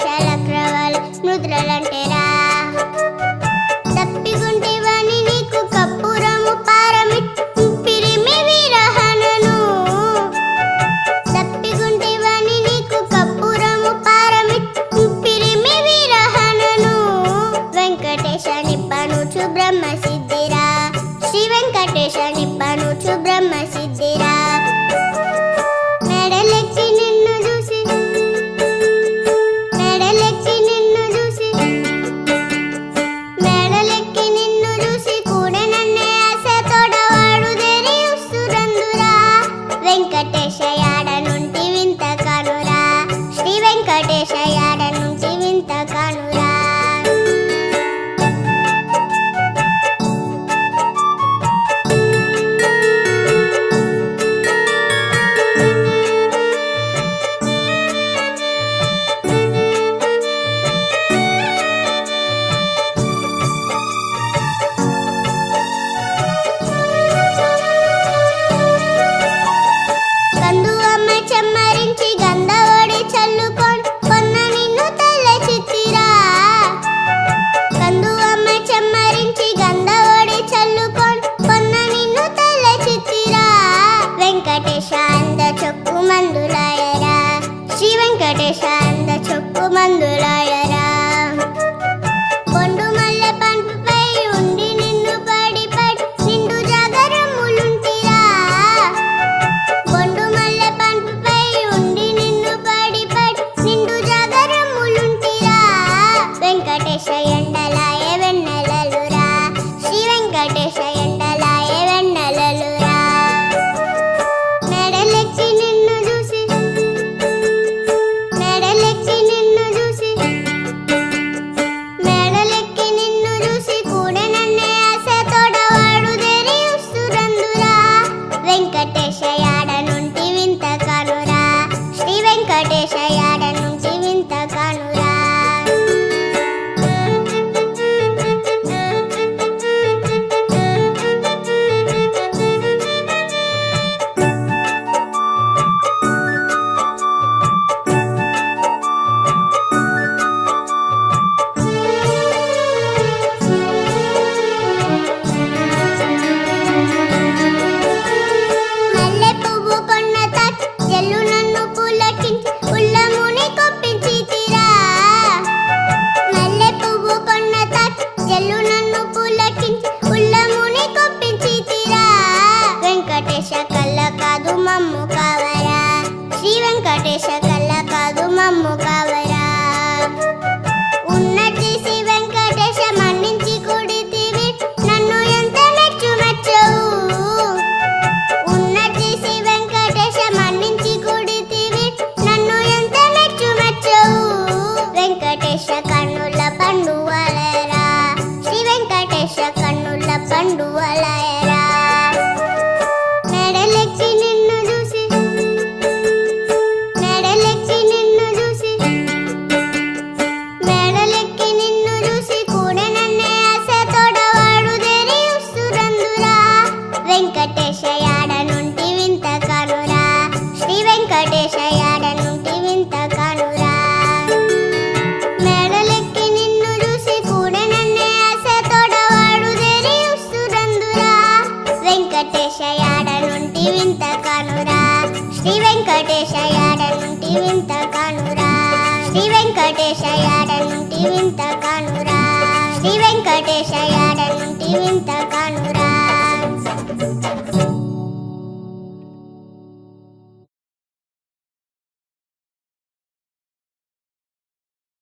శలక్రవల్ ముద్రలంటేరా తప్పిగుంటివని నీకు కప్పురము పారమిప్పిరిమి విరహనను తప్పిగుంటివని నీకు కప్పురము పారమిప్పిరిమి విరహనను వెంకటేశ నిప్పనుచు బ్రహ్మ సిద్ధిరా శ్రీ వెంకటేశ నిప్పనుచు బ్రహ్మ సిద్ధిరా మెడలెక్కి నిన్ను చూసి కూడా నన్నే ఆశ తోడవాడు తెరియుస్తురందురా వెంకటేశ యాడ నుండి వింత కానురా శ్రీ వెంకటేశ యాడ నుండి వింత కానురా కందు అమ్మ చెమ్మరించి గంధవడి చల్లుకొని కొన్న నిన్ను తెల్ల చిత్తిరా కందు అమ్మ చెమ్మరించి గంధవడి చల్లుకొని కొన్న నిన్ను తెల్ల చిత్తిరా వెంకటేశ అంద చొక్కు మందులాయరా శ్రీ వెంకటేశ అంద చొక్కు మందులాయరా బొండు మల్లె పంపుపై ఉండి నిన్ను పడి పడి నిండు జాగరములుంటిరా బొండు మల్లె పంపుపై ఉండి నిన్ను పడి పడి నిండు జాగరములుంటిరా వెంకటేశ ఎండలాయ వెన్నెలలురా శ్రీ వెంకటేశ ఎండలాయ వెన్నెలలురా మెడలెక్కి నిన్ను చూసి కూడా నన్నే ఆశ తోడవాడు తెరియుస్తురందురా వెంకటేశ యాడ నుండి వింత కానురా శ్రీ వెంకటేశ యాడ నుండి వింత కానురా మల్లె పువ్వు కొన్న తాకి జల్లు నన్ను పులకించి ఉల్లముని కొప్పించితిరా మల్లె పువ్వు కొన్న తాకి జల్లు నన్ను పులకించి ఉల్లముని కొప్పించితిరా వెంకటేశ కళ్ళ కాదు మమ్ము కావరా శ్రీ వెంకటేశ కళ్ళ కాదు మమ్ము కావరా ఉన్నట్టి శ్రీ వెంకటేశ మన్నించి కొడితివి నన్ను ఎంత మెచ్చవు ఉన్నట్టి శ్రీ వెంకటేశ మన్నించి కొడితివి నన్ను ఎంత మెచ్చవు వెంకటేశ కన్నుల పండువలరా శ్రీ వెంకటేశ కన్నుల పండువలరా మెడలెక్కి నిన్ను చూసి కూడా నన్నే ఆశ తోడవాడు తెరియుస్తురందురా వెంకటేశ యాడ నుండి వింత కానురా శ్రీ వెంకటేశ యాడ నుండి వింత కానురా మెడలెక్కి నిన్ను చూసి కూడా నన్నే ఆశ తోడవాడు తెరియుస్తురందురా వెంకటేశ యాడ నుండి వింత కానురా శ్రీ వెంకటేశ యాడ నుండి వింత కానురా శ్రీ వెంకటేశ యాడ నుండి వింత కానురా